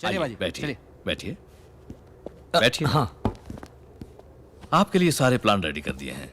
चलिए आइए, बैठिए चलिए। बैठिए बैठिए। हाँ आपके लिए सारे प्लान रेडी कर दिए हैं।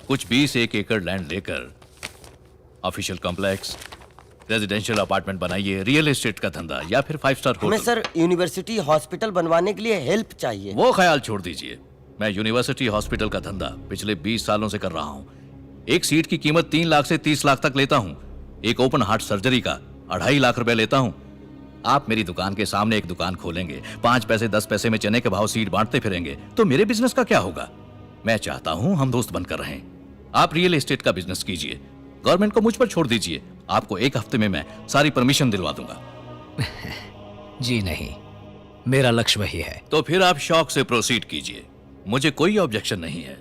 कुछ 20 एकड़ लैंड लेकर ऑफिशियल कॉम्प्लेक्स, रेजिडेंशियल अपार्टमेंट बनाइए, रियल एस्टेट का धंधा या फिर 5 स्टार हमें होटल। सर यूनिवर्सिटी हॉस्पिटल बनवाने के लिए हेल्प चाहिए। वो ख्याल छोड़ दीजिए। मैं यूनिवर्सिटी हॉस्पिटल का धंधा पिछले 20 सालों से कर रहा हूं। एक सीट की कीमत 3 लाख से 30 लाख तक लेता हूं। एक ओपन हार्ट सर्जरी का 2.5 लाख रुपए लेता हूं। आप मेरी दुकान के सामने एक दुकान खोलेंगे, 5 पैसे 10 पैसे में चने के भाव सीट बांटते फिरेंगे, तो मेरे बिजनेस का क्या होगा? मैं चाहता हूं हम दोस्त बनकर रहें। आप रियल एस्टेट का बिजनेस कीजिए, गवर्नमेंट को मुझ पर छोड़ दीजिए। आपको 1 हफ्ते में मैं सारी परमिशन दिलवा दूंगा। जी नहीं, मेरा लक्ष्य वही है। तो फिर आप शौक से प्रोसीड कीजिए, मुझे कोई ऑब्जेक्शन नहीं है।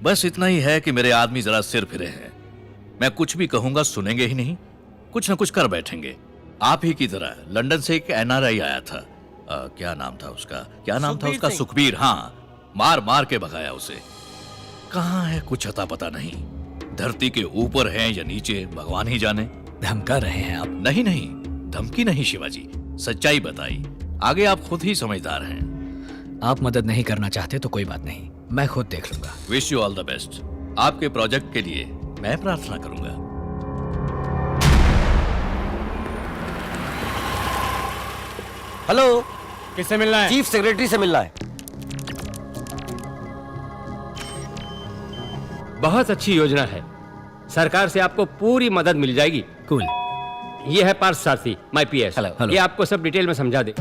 बस इतना ही है कि मेरे आदमी जरा सिर फिरे हैं। मैं कुछ भी कहूंगा सुनेंगे ही नहीं, कुछ ना कुछ कर बैठेंगे। आप ही की तरह लंदन से एक NRI आया था, क्या नाम था उसका? सुखबीर। हाँ, मार मार के भगाया उसे। कहाँ है कुछ अता पता नहीं। धरती के ऊपर है या नीचे भगवान ही जाने। धमका रहे हैं आप? नहीं नहीं, धमकी नहीं शिवाजी, सच्चाई बताई। आगे आप खुद ही समझदार हैं। आप मदद नहीं करना चाहते तो कोई बात नहीं, मैं खुद देख लूंगा। Wish you all the best. आपके प्रोजेक्ट के लिए मैं प्रार्थना करूंगा। हेलो, किससे मिलना है? चीफ सेक्रेटरी से मिलना है। बहुत अच्छी योजना है, सरकार से आपको पूरी मदद मिल जाएगी। कूल। ये है पार्थ सारथी, माय PS। हेलो। ये आपको सब डिटेल में समझा दे।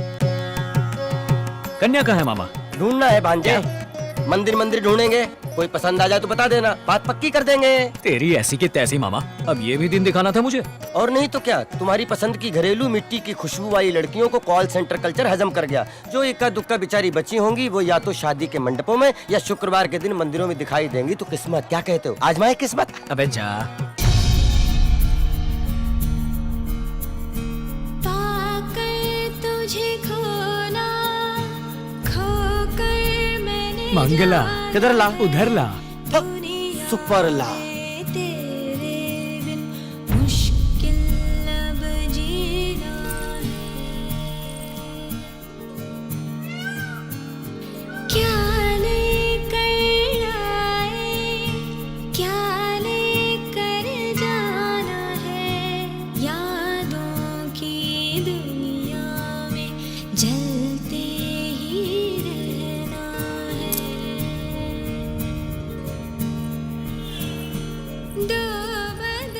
कन्या कहाँ है मामा? ढूंढना है भांजे। मंदिर मंदिर ढूंढेंगे, कोई पसंद आ जाए तो बता देना, बात पक्की कर देंगे। तेरी ऐसी की तैसी मामा, अब ये भी दिन दिखाना था मुझे। और नहीं तो क्या, तुम्हारी पसंद की घरेलू मिट्टी की खुशबू वाली लड़कियों को कॉल सेंटर कल्चर हजम कर गया। जो इक्का दुक्का बेचारी बची होंगी वो या तो शादी के मंडपों में या शुक्रवार के दिन मंदिरों में दिखाई देंगी। तो किस्मत, क्या कहते हो, आजमाए किस्मत। अबे जा। मंगला किधर ला? उधर ला। सुपर ला।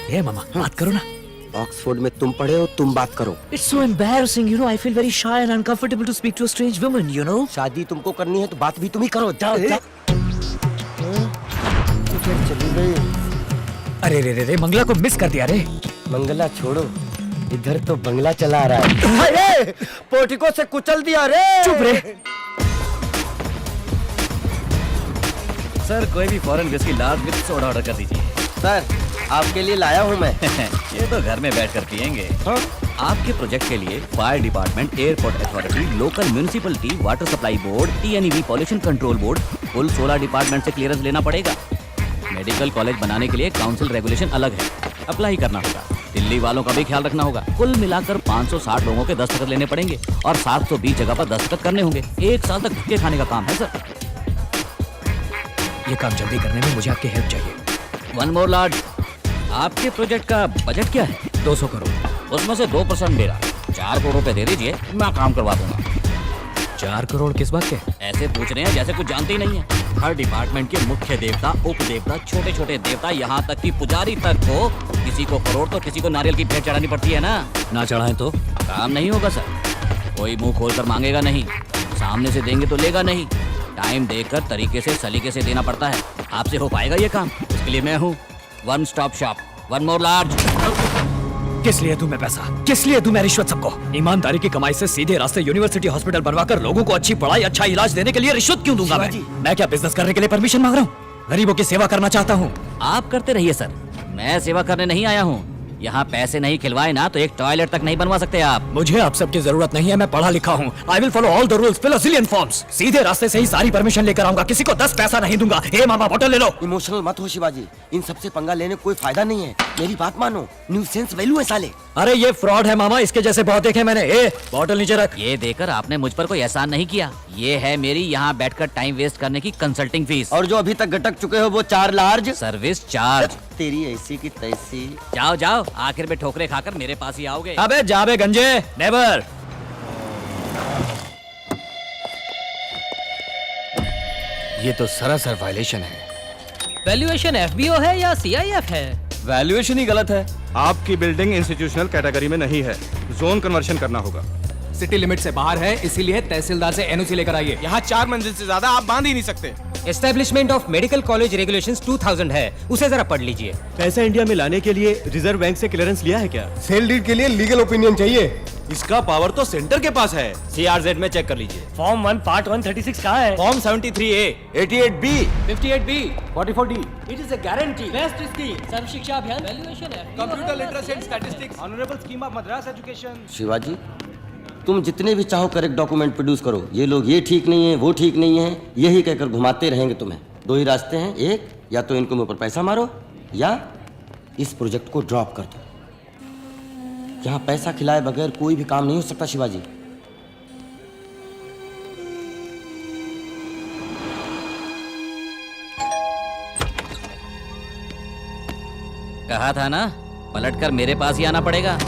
ए मामा, बात करो ना। ऑक्सफोर्ड में तुम पढ़े हो, तुम बात करो। It's so embarrassing, you know. I feel very shy and uncomfortable to speak to a strange woman, you know. शादी तुमको करनी है तो बात भी तुम ही करो। जाओ जाओ। तो फिर चली गई। अरे रे रे रे, मंगला को मिस कर दिया रे। मंगला छोड़ो, इधर तो बंगला चला आ रहा है। अरे, पोर्टिको से कुचल दिया रे। चुप रे। सर, कोई भी foreign whisky large with soda order कर दीजिए। सर, आपके लिए लाया हूँ मैं। ये तो घर में बैठकर पियेंगे। हाँ? आपके प्रोजेक्ट के लिए fire department, airport authority, local municipality, water supply board, TNEB pollution control board, कुल 16 डिपार्टमेंट से क्लियरेंस लेना पड़ेगा। मेडिकल कॉलेज बनाने के लिए काउंसिल रेगुलेशन अलग है, अप्लाई करना होगा। दिल्ली वालों का भी ख्याल रखना होगा। कुल मिलाकर 560 लोगों के दस्तखत लेने पड़ेंगे और 720 जगह पर दस्तखत करने होंगे। 1 साल तक धक्के खाने का काम है सर। ये काम जल्दी करने में मुझे आपकी हेल्प चाहिए। वन मोर लॉर्ड, आपके प्रोजेक्ट का बजट क्या है? 200 करोड़। उसमें से 2% मेरा। 4 करोड़ रुपए दे दीजिए, मैं काम करवा दूंगा। 4 करोड़ किस बात के? ऐसे पूछ रहे हैं जैसे कुछ जानते ही नहीं है। हर डिपार्टमेंट के मुख्य देवता, उप देवता, छोटे छोटे देवता, यहाँ तक कि पुजारी तक को, किसी को करोड़ तो किसी को नारियल की भेंट चढ़ानी पड़ती है ना। ना चढ़ाएं तो काम नहीं होगा सर। कोई मुंह खोलकर मांगेगा नहीं, सामने से देंगे तो लेगा नहीं। टाइम देकर तरीके से सलीके से देना पड़ता है। आपसे हो पाएगा ये काम? इसके लिए मैं हूँ one stop shop, one more large. किस लिए दूं मैं पैसा? किस लिए दूं मैं रिश्वत सबको? ईमानदारी की कमाई से सीधे रास्ते यूनिवर्सिटी हॉस्पिटल बनवाकर लोगों को अच्छी पढ़ाई, अच्छा इलाज देने के लिए रिश्वत क्यों दूंगा मैं क्या बिजनेस करने के लिए परमिशन मांग रहा हूँ? गरीबों की सेवा करना चाहता हूँ। आप करते रहिए सर, मैं सेवा करने नहीं आया हूँ। यहाँ पैसे नहीं खिलवाए ना तो एक टॉयलेट तक नहीं बनवा सकते आप। मुझे आप सबकी जरूरत नहीं है, मैं पढ़ा लिखा हूँ। I will follow all the rules, fill a zillion forms. सीधे रास्ते से ही सारी परमिशन लेकर आऊंगा, किसी को 10 पैसा नहीं दूंगा। हे मामा बोतल ले लो। इमोशनल मत हो शिवाजी, इन सबसे पंगा लेने कोई फायदा नहीं है। मेरी बात मानो, न्यू सेंस वैल्यू है साले। अरे ये फ्रॉड है मामा, इसके जैसे बहुत देखे मैंने। ए बोतल नीचे रख। ये देकर आपने मुझ पर कोई एहसान नहीं किया। ये है मेरी यहाँ बैठकर टाइम वेस्ट करने की कंसल्टिंग फीस। और जो अभी तक गटक चुके हो वो 4 लार्ज। Service charge. तेरी ऐसी की तैसी। जाओ जाओ, आखिर में ठोकरे खाकर मेरे पास ही आओगे। अबे जाबे गंजे, नेवर। ये तो सरासर वायलेशन है। वैल्यूएशन एफबीओ है या सीआईएफ है? वैल्यूएशन ही गलत है। आपकी बिल्डिंग इंस्टीट्यूशनल कैटेगरी में नहीं है, जोन कन्वर्शन करना होगा। सिटी लिमिट से बाहर है, इसीलिए तहसीलदार से एनओसी लेकर आइए। यहाँ 4 मंजिल से ज्यादा आप बांध ही नहीं सकते। Establishment of medical college regulations 2000 है, उसे जरा पढ़ लीजिए। पैसा इंडिया में लाने के लिए रिजर्व बैंक से क्लियरेंस लिया है क्या? सेल डीड के लिए लीगल ओपिनियन चाहिए। इसका पावर तो सेंटर के पास है। CRZ में चेक कर लीजिए। फॉर्म 1 पार्ट 136 कहाँ है? Form 73A, 88B, 58B, 44D। It is a guarantee. Best scheme Sarva Shiksha Abhiyan valuation है। Computer literacy and statistics, honourable scheme of Madras education. Shivaji, तुम जितने भी चाहो करेक्ट डॉक्यूमेंट प्रोड्यूस करो। ये लोग ये ठीक नहीं है, वो ठीक नहीं है, यही कहकर घुमाते रहेंगे तुम्हें। 2 ही रास्ते हैं, एक या तो इनको मुंह पर पैसा मारो या इस प्रोजेक्ट को ड्रॉप कर दो। यहाँ पैसा खिलाए बगैर कोई भी काम नहीं हो सकता शिवाजी। कहा था ना, पलटकर मेरे पास ही आना पड़ेगा।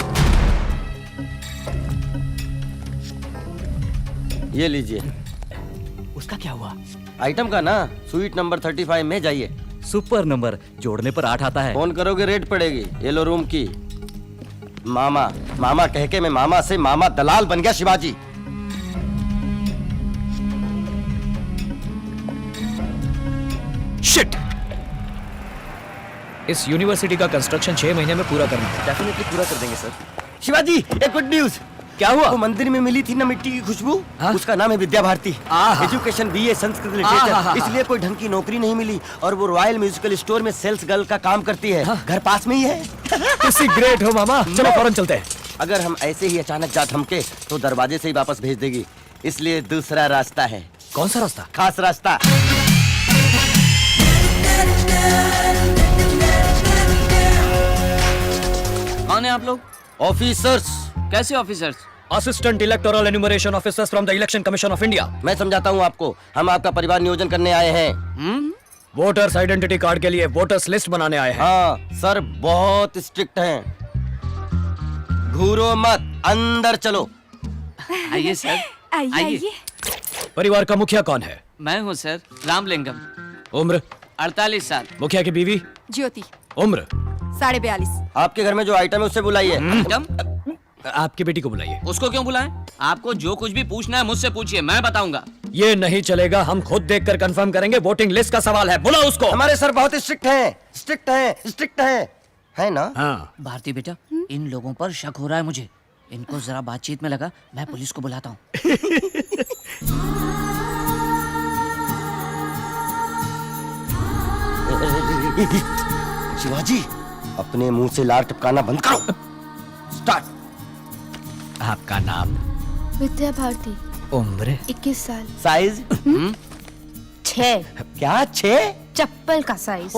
ये लीजिए। उसका क्या हुआ? आइटम का ना, स्वीट नंबर 35 में जाइए। सुपर नंबर, जोड़ने पर 8 आता है। फोन करोगे रेट पड़ेगी। येलो रूम की। मामा मामा कह के मैं मामा से मामा दलाल बन गया शिवाजी। शिट! इस यूनिवर्सिटी का कंस्ट्रक्शन 6 महीने में पूरा करना है। डेफिनेटली पूरा कर देंगे सर। शिवाजी, एक गुड न्यूज। क्या हुआ? वो मंदिर में मिली थी ना मिट्टी की खुशबू, उसका नाम है विद्या भारती। आहा। एजुकेशन BA संस्कृत आहा। लिटरेचर। इसलिए कोई ढंग की नौकरी नहीं मिली और वो रॉयल म्यूजिकल स्टोर में सेल्स गर्ल का काम करती है। घर पास में ही है। किसी ग्रेट हो मामा, चलो फौरन चलते हैं। अगर हम ऐसे ही अचानक जा थमके तो दरवाजे से ही वापस भेज देगी। इसलिए दूसरा रास्ता है। कौन सा रास्ता? खास रास्ता। कौन है आप लोग? ऑफिसर्स। कैसे officers? Assistant electoral enumeration officers from the election commission of India. मैं समझाता हूँ आपको, हम आपका परिवार नियोजन करने आए हैं। वोटर्स आइडेंटिटी कार्ड के लिए वोटर्स लिस्ट बनाने आए हैं। हाँ सर, बहुत स्ट्रिक्ट हैं। घूरो मत, अंदर चलो। आइए सर, आइए। परिवार का मुखिया कौन है? मैं हूँ सर, रामलिंगम। उम्र? 48 साल। मुखिया की बीवी? ज्योति। उम्र? 42.5। आपके घर में जो आइटम है उससे बुलाइए। मैडम, आपकी बेटी को बुलाइए। उसको क्यों बुलाएं? आपको जो कुछ भी पूछना है मुझसे पूछिए, मैं बताऊंगा। ये नहीं चलेगा, हम खुद देखकर कंफर्म करेंगे। वोटिंग लिस्ट का सवाल है, बुलाओ उसको। हमारे सर बहुत स्ट्रिक्ट हैं, स्ट्रिक्ट हैं, स्ट्रिक्ट हैं, है ना? हाँ। भारती बेटा, इन लोगों पर शक हो रहा है मुझे। इनको जरा बातचीत में लगा, मैं पुलिस को बुलाता हूँ। शिवाजी, अपने मुंह से लार टपकाना बंद करो। स्टार्ट। आपका नाम? विद्या भारती। उम्र? 21 साल। साइज? 6। क्या 6? चप्पल का साइज।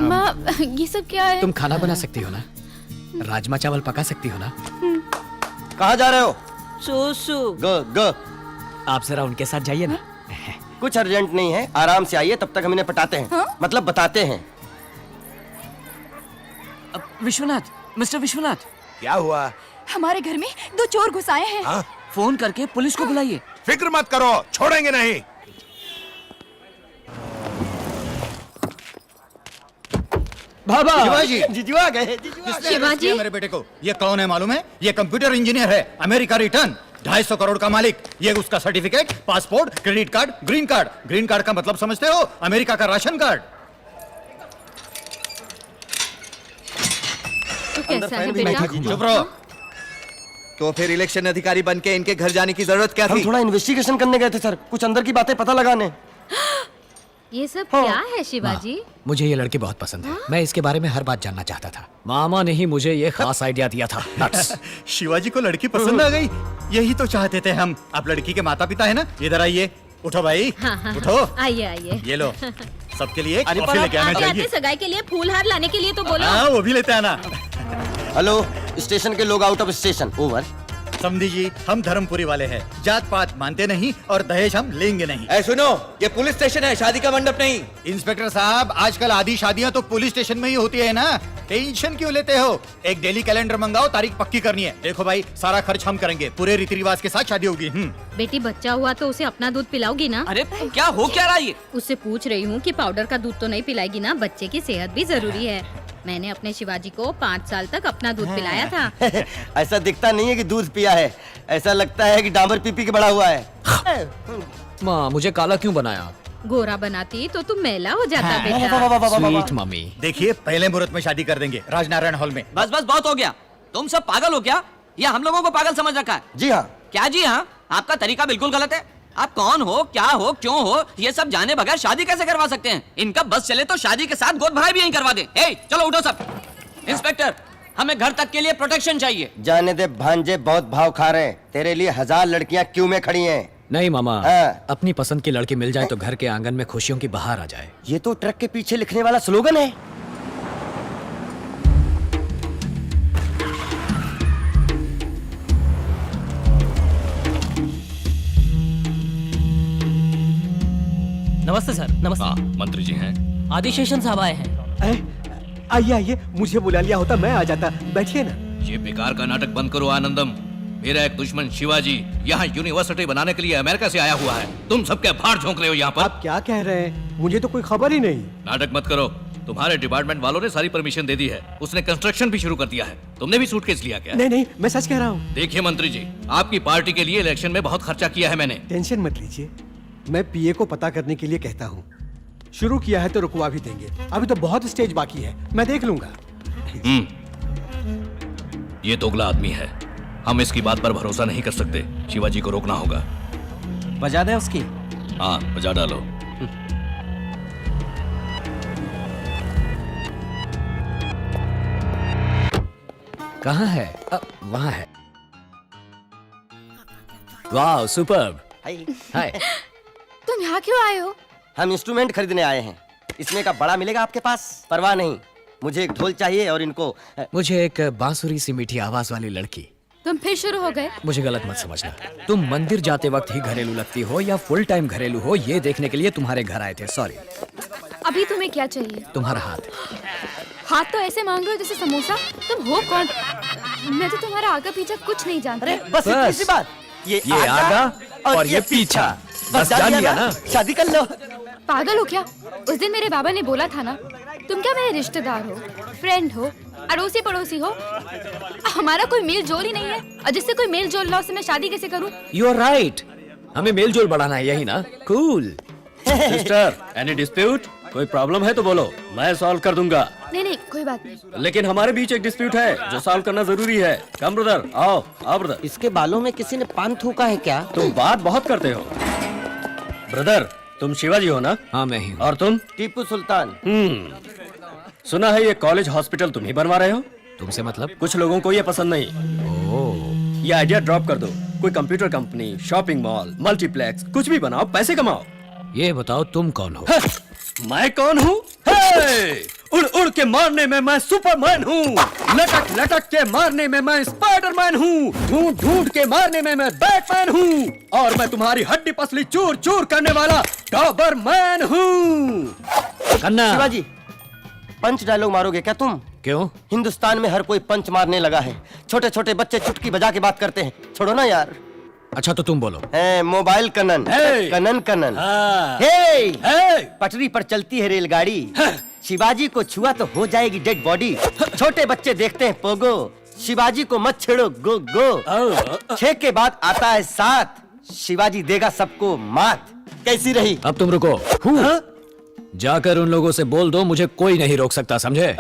माँ, ये सब क्या है? तुम खाना बना सकती हो ना? राजमा चावल पका सकती हो ना? कहाँ जा रहे हो? सुसु। ग। आप जरा उनके साथ जाइए ना। कुछ अर्जेंट नहीं है, आराम से आइए, तब तक हम इन्हें पटाते हैं। मतलब बताते हैं। विश्वनाथ, मिस्टर विश्वनाथ, क्या हुआ? हमारे घर में 2 चोर घुस आए हैं। फोन करके पुलिस को बुलाइए। फिक्र मत करो, छोड़ेंगे नहीं। बाबा! शिवाजी, जीजू आ गए। शिवाजी, मेरे बेटे को ये कौन है मालूम है? ये कंप्यूटर इंजीनियर है, अमेरिका रिटर्न, 250 करोड़ का मालिक। ये उसका certificate, passport, credit card, green card. Green card का मतलब समझते हो? अमेरिका का राशन कार्ड। तो कैसा है बेटा? चुप रहो। तो फिर इलेक्शन अधिकारी बन के इनके घर जाने की जरूरत क्या हम थी? थोड़ा इन्वेस्टिगेशन करने गए थे सर, कुछ अंदर की बातें पता लगाने। ये सब क्या है शिवाजी? मुझे ये लड़की बहुत पसंद है। मैं इसके बारे में हर बात जानना चाहता था। मामा ने ही मुझे ये खास आइडिया दिया था। Nuts। शिवाजी को लड़की पसंद आ गई, यही तो चाहते थे हम। आप लड़की के माता पिता है ना, इधर आइए। उठो भाई, उठो। आइए आइए। ये लो, सबके लिए कॉफी लेके आना चाहिए। सगाई के लिए फूल हार लाने के लिए तो बोलो। हाँ, वो भी लेते आना। हेलो, स्टेशन के लोग आउट ऑफ स्टेशन। ओवर। समझी जी, हम धर्मपुरी वाले हैं, जात पात मानते नहीं और दहेज हम लेंगे नहीं। सुनो, ये पुलिस स्टेशन है, शादी का मंडप नहीं। इंस्पेक्टर साहब, आजकल आधी शादियां तो पुलिस स्टेशन में ही होती है ना, टेंशन क्यों लेते हो? एक डेली कैलेंडर मंगाओ, तारीख पक्की करनी है। देखो भाई, सारा खर्च हम करेंगे, पूरे रीति रिवाज के साथ शादी होगी। बेटी बच्चा हुआ तो उसे अपना दूध पिलाओगी ना? अरे क्या हो क्या रहा है? उससे पूछ रही हूँ कि पाउडर का दूध तो नहीं पिलाएगी ना? बच्चे की सेहत भी जरूरी है। मैंने अपने शिवाजी को 5 साल तक अपना दूध पिलाया था। ऐसा दिखता नहीं है कि दूध पिया है, ऐसा लगता है कि डांबर पी पी के बड़ा हुआ है। माँ, मुझे काला क्यों बनाया? गोरा बनाती तो तुम मैला हो जाता बेटा। Sweet mummy. देखिए, पहले मुहूर्त में शादी कर देंगे, राजनारायण हॉल में। बस बस बहुत हो गया। तुम सब पागल हो क्या? या हम लोगों को पागल समझ रखा है? जी हाँ। क्या जी हाँ? आपका तरीका बिल्कुल गलत है। आप कौन हो, क्या हो, क्यों हो, ये सब जाने बगैर शादी कैसे करवा सकते हैं? इनका बस चले तो शादी के साथ गोद भराई भी यहीं करवा दे। चलो उठो सब। इंस्पेक्टर, हमें घर तक के लिए प्रोटेक्शन चाहिए। जाने दे भांजे, बहुत भाव खा रहे हैं। तेरे लिए 1000 लड़कियां क्यों में खड़ी हैं। नहीं मामा, हाँ। अपनी पसंद की लड़की मिल जाए तो घर के आंगन में खुशियों की बहार आ जाए। ये तो ट्रक के पीछे लिखने वाला स्लोगन है। नमस्ते सर। नमस्ते। हाँ, मंत्री जी हैं। आदिशेषन साहब आए हैं। आइए आइए, मुझे बुला लिया होता मैं आ जाता। बैठिए ना। ये बेकार का नाटक बंद करो आनंदम। मेरा एक दुश्मन शिवाजी यहाँ यूनिवर्सिटी बनाने के लिए अमेरिका से आया हुआ है। तुम सबके भार झोंक रहे हो यहाँ पर। आप क्या कह रहे हैं? मुझे तो कोई खबर ही नहीं। नाटक मत करो। तुम्हारे डिपार्टमेंट वालों ने सारी परमिशन दे दी है। उसने कंस्ट्रक्शन भी शुरू कर दिया है। तुमने भी सूटकेस लिया क्या? नहीं नहीं, मैं सच कह रहा हूँ। देखिए मंत्री जी, आपकी पार्टी के लिए इलेक्शन में बहुत खर्चा किया है मैंने। टेंशन मत लीजिए, मैं पीए को पता करने के लिए कहता हूँ। शुरू किया है तो रुकवा भी देंगे। अभी तो बहुत स्टेज बाकी है, मैं देख लूंगा। ये दोगला आदमी है, हम इसकी बात पर भरोसा नहीं कर सकते। शिवाजी को रोकना होगा। बजा दे उसकी। हाँ, बजा डालो। कहाँ है? वहाँ है। वाह, सुपर्ब। हाय। तुम यहाँ क्यों आए हो? हम इंस्ट्रूमेंट खरीदने आए हैं। इसमें का बड़ा मिलेगा आपके पास? परवाह नहीं, मुझे एक ढोल चाहिए और इनको मुझे एक बांसुरी सी मीठी आवाज वाली लड़की। तुम फिर शुरू हो गए? मुझे गलत मत समझना। तुम मंदिर जाते वक्त ही घरेलू लगती हो या फुल टाइम घरेलू हो, ये देखने के लिए तुम्हारे घर आए थे। सॉरी। अभी तुम्हें क्या चाहिए? तुम्हारा हाथ। हाथ तो ऐसे मांग रहे हो जैसे समोसा। तुम हो कौन? मैं तो तुम्हारा आगे पीछे कुछ नहीं जानती। अरे बस इतनी सी बात। ये आगा और ये पीछा। बस जान लिया ना? शादी कर लो। पागल हो क्या? उस दिन मेरे बाबा ने बोला था ना, तुम क्या मेरे रिश्तेदार हो, फ्रेंड हो, अड़ोसी पड़ोसी हो। हमारा कोई मेल जोल ही नहीं है, और जिससे कोई मेल जोल ना उससे मैं शादी कैसे करूं? You are right. हमें मेल जोल बढ़ाना है, यही ना? कूल। Sister, any dispute? कोई प्रॉब्लम है तो बोलो, मैं सॉल्व कर दूंगा। नहीं नहीं, कोई बात नहीं। लेकिन हमारे बीच एक डिस्प्यूट है जो सॉल्व करना जरूरी है। कम ब्रदर, आओ आओ ब्रदर। इसके बालों में किसी ने पान थूका है क्या? तुम बात बहुत करते हो। ब्रदर, तुम शिवाजी हो ना? हाँ, मैं ही हूँ। और तुम? टीपू सुल्तान। सुना है ये कॉलेज हॉस्पिटल तुम ही बनवा रहे हो। तुमसे मतलब? कुछ लोगों को ये पसंद नहीं। ओह। ये आइडिया ड्रॉप कर दो। कोई computer company, shopping mall, multiplex, कुछ भी बनाओ, पैसे कमाओ। ये बताओ तुम कौन हो? मैं कौन हूँ? उड़ उड़ के मारने में मैं सुपरमैन हूँ, लटक लटक के मारने में मैं स्पाइडरमैन हूँ, ढूंढ ढूंढ के मारने में मैं बैटमैन हूँ, और मैं तुम्हारी हड्डी पसली चूर चूर करने वाला डॉबरमैन हूँ। कन्ना। शिवाजी, पंच डायलॉग मारोगे क्या तुम? क्यों? हिंदुस्तान में हर कोई पंच मारने लगा है। छोटे छोटे बच्चे चुटकी बजा के बात करते हैं। छोड़ो ना यार। अच्छा तो तुम बोलो। मोबाइल कनन। कनन कनन। पटरी पर चलती है रेलगाड़ी। शिवाजी को छुआ तो हो जाएगी डेड बॉडी। छोटे बच्चे देखते हैं पोगो। शिवाजी को मत छेड़ो, गो गो। 6 के बाद आता है 7। शिवाजी देगा सबको मात। कैसी रही? अब तुम रुको। जाकर उन लोगों से बोल दो, मुझे कोई नहीं रोक सकता, समझे?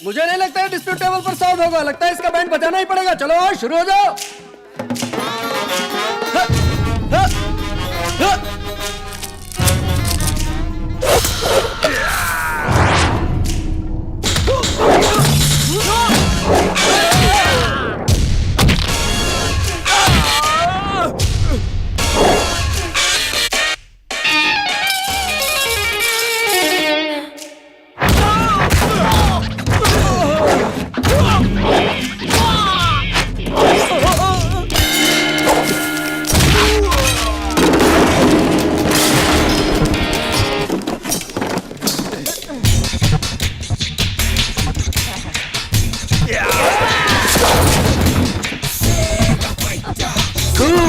मुझे नहीं लगता है डिस्प्यूट टेबल पर सॉल्व होगा। लगता है इसका बैंड बजाना ही पड़ेगा। चलो शुरू हो जाओ।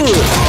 शिवाजी